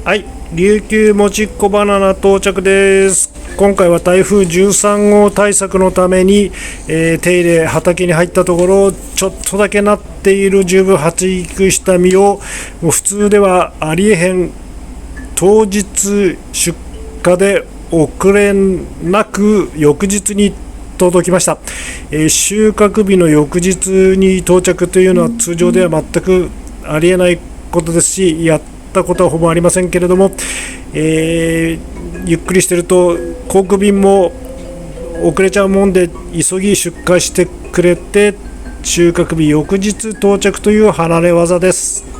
はい、琉球もちっこバナナ到着です。今回は台風13号対策のために、手入れ畑に入ったところちょっとだけなっている十分発育した実をもう普通ではありえへん当日出荷で遅れなく翌日に届きました。収穫日の翌日に到着というのは通常では全くありえないことですし、やったことはほぼありませんけれども、ゆっくりしてると航空便も遅れちゃうもんで急ぎ出荷してくれて、収穫日翌日到着という離れ技です。